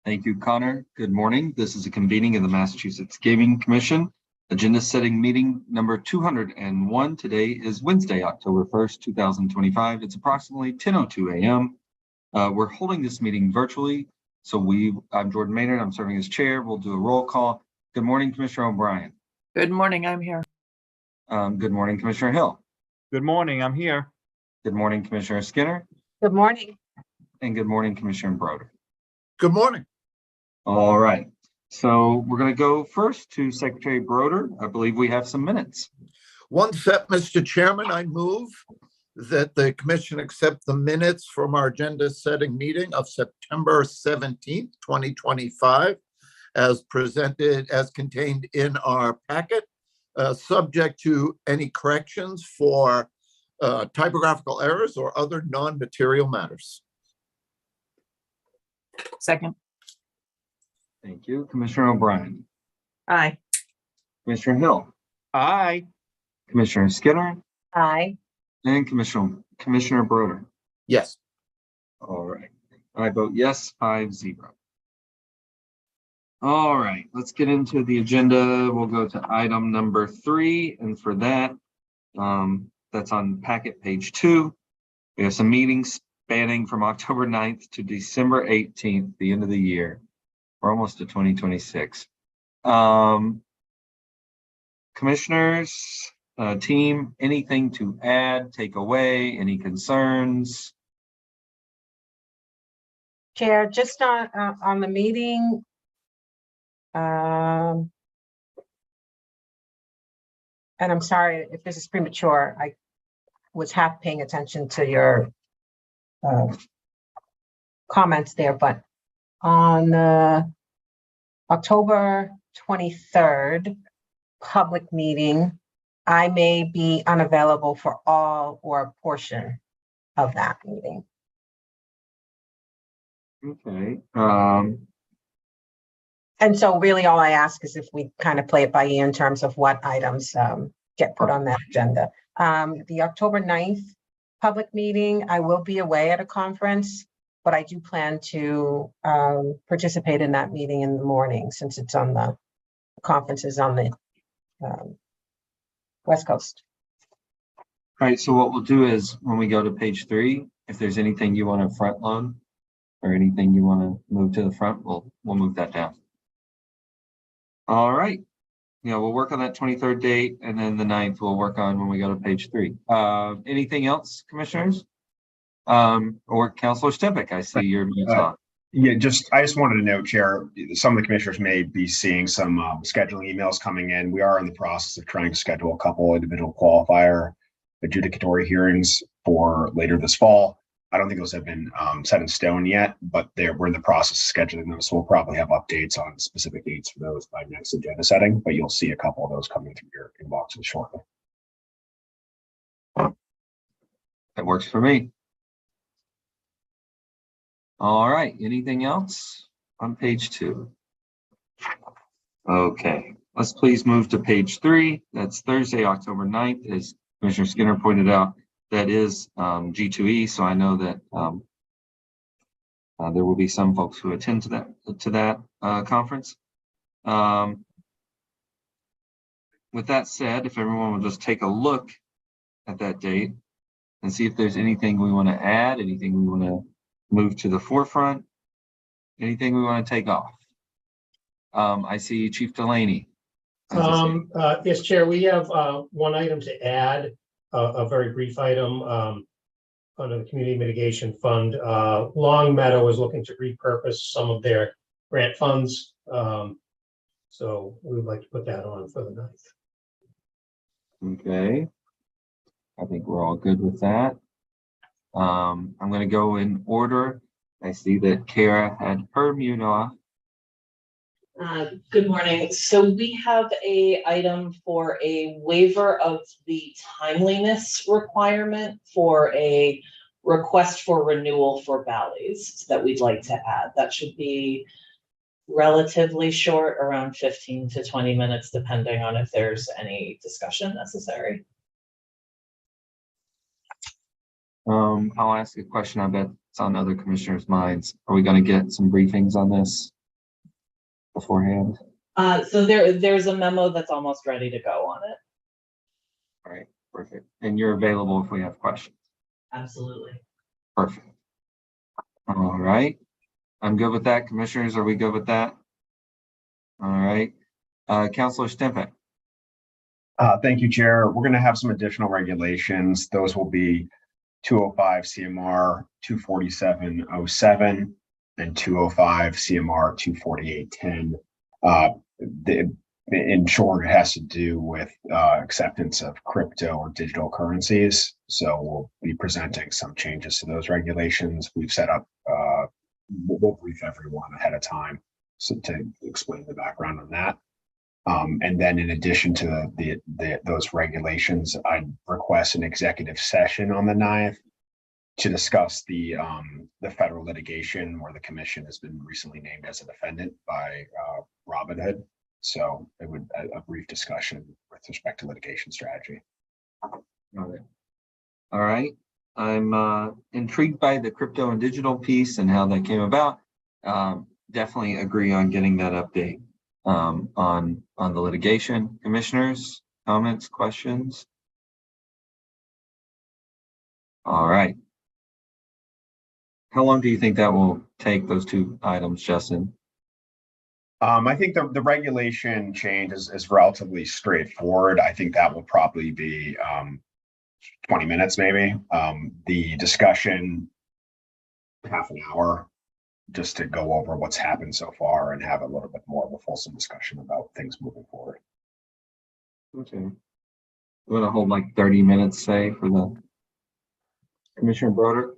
Thank you, Connor. Good morning. This is a convening of the Massachusetts Gaming Commission. Agenda setting meeting number 201. Today is Wednesday, October 1st, 2025. It's approximately 10:02 a.m. We're holding this meeting virtually. So I'm Jordan Maynard. I'm serving as chair. We'll do a roll call. Good morning, Commissioner O'Brien. Good morning. I'm here. Good morning, Commissioner Hill. Good morning. I'm here. Good morning, Commissioner Skinner. Good morning. And good morning, Commissioner Broder. Good morning. All right. So we're going to go first to Secretary Broder. I believe we have some minutes. One step, Mr. Chairman, I move that the commission accept the minutes from our agenda setting meeting of September 17th, 2025, as presented, as contained in our packet, subject to any corrections for typographical errors or other non-material matters. Second. Thank you. Commissioner O'Brien. Aye. Commissioner Hill. Aye. Commissioner Skinner. Aye. And Commissioner Broder. Yes. All right. I vote yes, 5-0. All right. Let's get into the agenda. We'll go to item number 3. And for that, that's on packet page 2. We have some meetings spanning from October 9th to December 18th, the end of the year. We're almost to 2026. Commissioners, team, anything to add, take away, any concerns? Chair, just on the meeting, and I'm sorry if this is premature, I was half paying attention to your comments there, but on October 23rd public meeting, I may be unavailable for all or a portion of that meeting. Okay. And so really all I ask is if we kind of play it by ear in terms of what items get put on that agenda. The October 9th public meeting, I will be away at a conference, but I do plan to participate in that meeting in the morning since it's on the conferences on the West Coast. All right. So what we'll do is when we go to page 3, if there's anything you want to front load or anything you want to move to the front, we'll move that down. All right. We'll work on that 23rd date, and then the 9th we'll work on when we go to page 3. Anything else, commissioners? Or Councilor Stempick, I see your mute on. Yeah, I just wanted to note, Chair, some of the commissioners may be seeing some scheduling emails coming in. We are in the process of trying to schedule a couple individual qualifier adjudicatory hearings for later this fall. I don't think those have been set in stone yet, but we're in the process of scheduling them. So we'll probably have updates on specific dates for those by next agenda setting, but you'll see a couple of those coming through your inboxes shortly. That works for me. All right. Anything else on page 2? Okay. Let's please move to page 3. That's Thursday, October 9th. As Commissioner Skinner pointed out, that is G2E. So I know that there will be some folks who attend to that conference. With that said, if everyone will just take a look at that date and see if there's anything we want to add, anything we want to move to the forefront, anything we want to take off. I see Chief Delaney. Yes, Chair, we have one item to add, a very brief item under the Community Mitigation Fund. Long Meadow is looking to repurpose some of their grant funds. So we would like to put that on for the 9th. Okay. I think we're all good with that. I'm going to go in order. I see that Kara had her mute off. Good morning. So we have a item for a waiver of the timeliness requirement for a request for renewal for ballets that we'd like to add. That should be relatively short, around 15 to 20 minutes, depending on if there's any discussion necessary. I'll ask a question. I bet it's on other commissioners' minds. Are we going to get some briefings on this beforehand? So there's a memo that's almost ready to go on it. All right, perfect. And you're available if we have questions. Absolutely. Perfect. All right. I'm good with that. Commissioners, are we good with that? All right. Counselor Stimpak. Thank you, Chair. We're going to have some additional regulations. Those will be 205 CMR 24707 and 205 CMR 24810. In short, it has to do with acceptance of crypto or digital currencies. So we'll be presenting some changes to those regulations. We've set up, we'll brief everyone ahead of time to explain the background on that. And then in addition to those regulations, I'd request an executive session on the 9th to discuss the federal litigation where the commission has been recently named as a defendant by Robinhood. So it would a brief discussion with respect to litigation strategy. All right. I'm intrigued by the crypto and digital piece and how that came about. Definitely agree on getting that update on the litigation. Commissioners, comments, questions? All right. How long do you think that will take, those two items, Justin? I think the regulation change is relatively straightforward. I think that will probably be 20 minutes maybe. The discussion, half an hour, just to go over what's happened so far and have a little bit more of a fulsome discussion about things moving forward. Okay. We're gonna hold like 30 minutes, say, for the Commissioner Broder.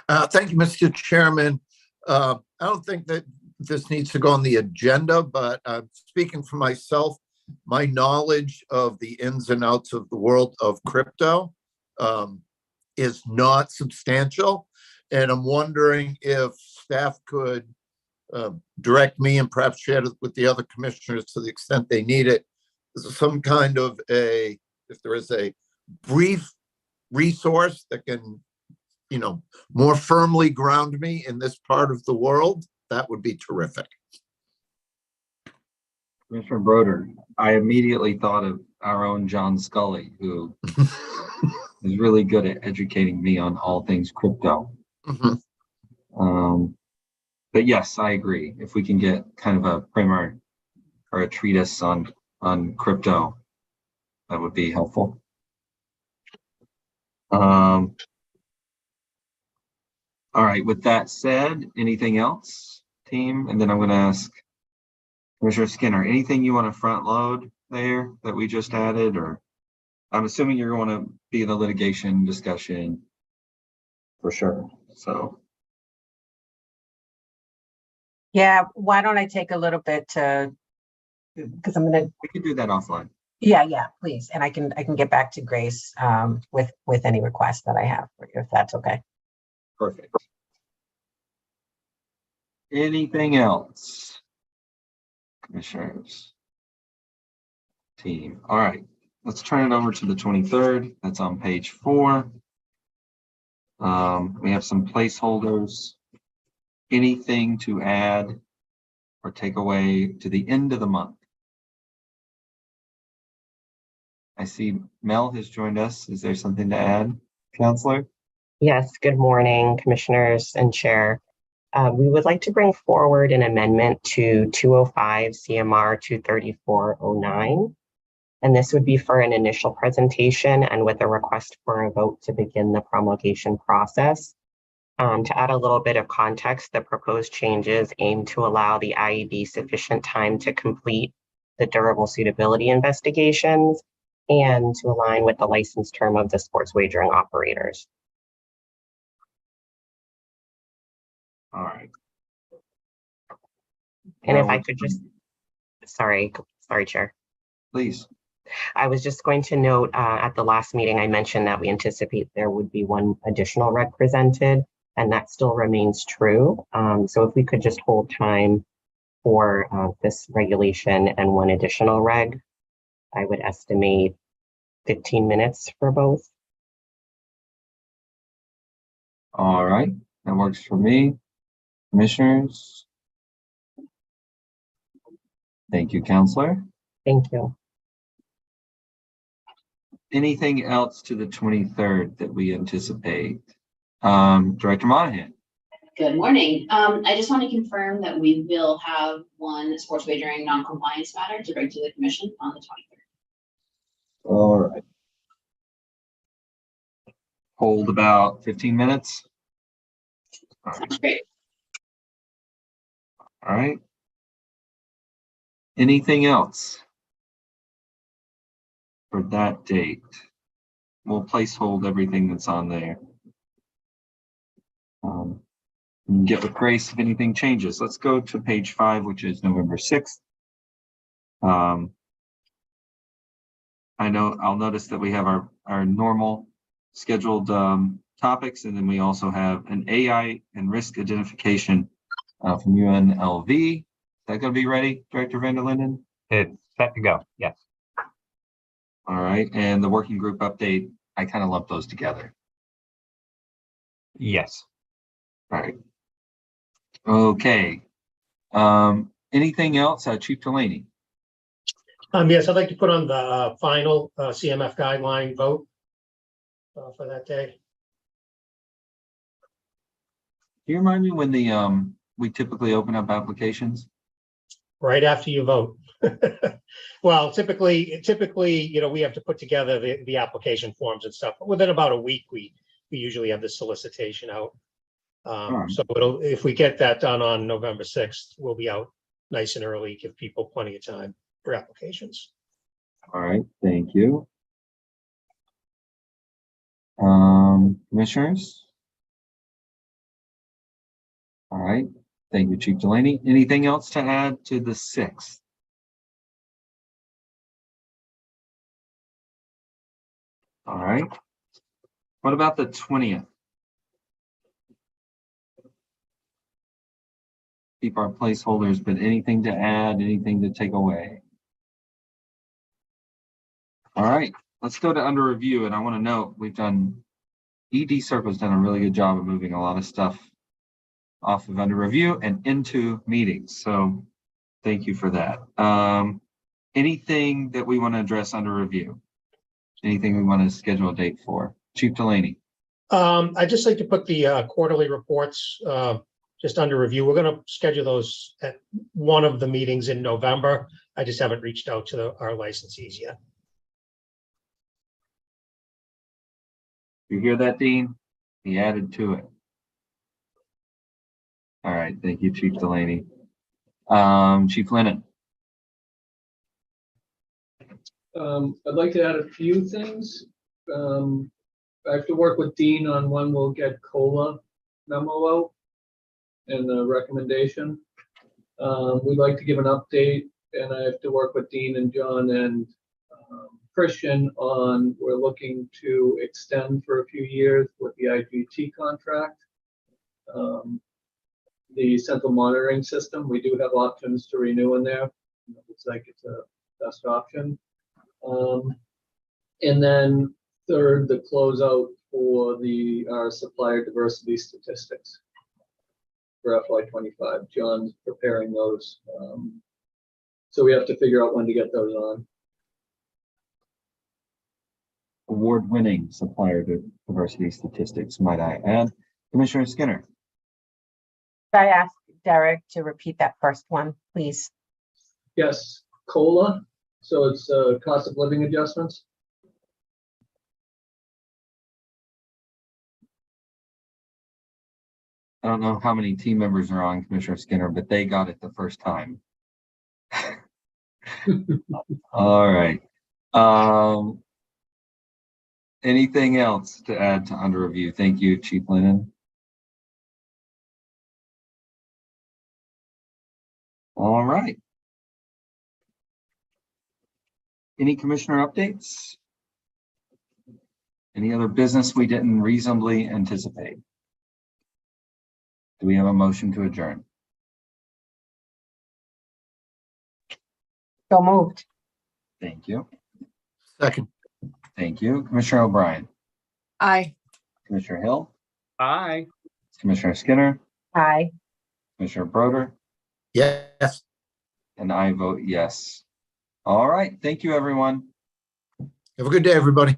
Thank you, Mr. Chairman. I don't think that this needs to go on the agenda, but speaking for myself, my knowledge of the ins and outs of the world of crypto is not substantial. And I'm wondering if staff could direct me and perhaps share it with the other commissioners to the extent they need it. Some kind of if there is a brief resource that can, more firmly ground me in this part of the world, that would be terrific. Commissioner Broder, I immediately thought of our own John Scully, who is really good at educating me on all things crypto. Mhm. But yes, I agree. If we can get kind of a primer or a treatise on crypto, that would be helpful. All right, with that said, anything else, team? And then I'm going to ask Commissioner Skinner, anything you want to front load there that we just added? Or I'm assuming you're going to be in the litigation discussion for sure. So. Yeah, why don't I take a little bit to, because I'm gonna, We can do that offline. yeah, please. And I can get back to Grace with any requests that I have, if that's okay. Perfect. Anything else? Commissioners. Team. All right. Let's turn it over to the 23rd. That's on page 4. We have some placeholders. Anything to add or take away to the end of the month? I see Mel has joined us. Is there something to add, Counselor? Yes, good morning, Commissioners and Chair. We would like to bring forward an amendment to 205 CMR 23409. And this would be for an initial presentation and with a request for a vote to begin the promulgation process. To add a little bit of context, the proposed changes aim to allow the IEB sufficient time to complete the durable suitability investigations and to align with the license term of the sports wagering operators. All right. And if I could just, sorry, Chair. Please. I was just going to note at the last meeting, I mentioned that we anticipate there would be one additional reg presented, and that still remains true. So if we could just hold time for this regulation and one additional reg, I would estimate 15 minutes for both. All right. That works for me. Commissioners? Thank you, Counselor. Thank you. Anything else to the 23rd that we anticipate? Director Monahan. Good morning. I just want to confirm that we will have one sports wagering non-compliance matter to bring to the commission on the 23rd. All right. Hold about 15 minutes. Sounds great. All right. Anything else for that date? We'll place hold everything that's on there. You can get with Grace if anything changes. Let's go to page 5, which is November 6th. I'll notice that we have our normal scheduled topics, and then we also have an AI and risk identification from UNLV. Is that going to be ready, Director Van der Linden? It's set to go, yes. All right, and the working group update, I kind of lump those together. Yes. All right. Okay. Anything else, Chief Delaney? Yes, I'd like to put on the final CMF guideline vote for that day. Do you remind me when the we typically open up applications? Right after you vote. Well, typically, you know, we have to put together the application forms and stuff. But within about a week, we usually have the solicitation out. Right. So if we get that done on November 6th, we'll be out nice and early, give people plenty of time for applications. All right, thank you. Commissioners? All right, thank you, Chief Delaney. Anything else to add to the 6th? All right. What about the 20th? Keep our placeholders, but anything to add, anything to take away? All right, let's go to under review. And I want to note we've done, ED Circle's done a really good job of moving a lot of stuff off of under review and into meetings. So thank you for that. Anything that we want to address under review? Anything we want to schedule a date for? Chief Delaney. I'd just like to put the quarterly reports just under review. We're going to schedule those at one of the meetings in November. I just haven't reached out to our licensees yet. You hear that, Dean? He added to it. All right, thank you, Chief Delaney. Chief Lennon. I'd like to add a few things. I have to work with Dean on when we'll get COLA memo out and the recommendation. We'd like to give an update, and I have to work with Dean and John and Christian on, we're looking to extend for a few years with the IGT contract. The central monitoring system, we do have options to renew in there. It looks like it's a best option. And then third, the closeout for our supplier diversity statistics for FY25. John's preparing those. So we have to figure out when to get those on. Award-winning supplier diversity statistics, might I add. Commissioner Skinner. Could I ask Derek to repeat that first one, please? Yes, COLA. So it's cost of living adjustments. I don't know how many team members are on, Commissioner Skinner, but they got it the first time. All right. Anything else to add to under review? Thank you, Chief Lennon. All right. Any commissioner updates? Any other business we didn't reasonably anticipate? Do we have a motion to adjourn? So moved. Thank you. Second. Thank you. Commissioner O'Brien. Aye. Commissioner Hill. Aye. Commissioner Skinner. Aye. Commissioner Broder. Yes. And I vote yes. All right, thank you, everyone. Have a good day, everybody.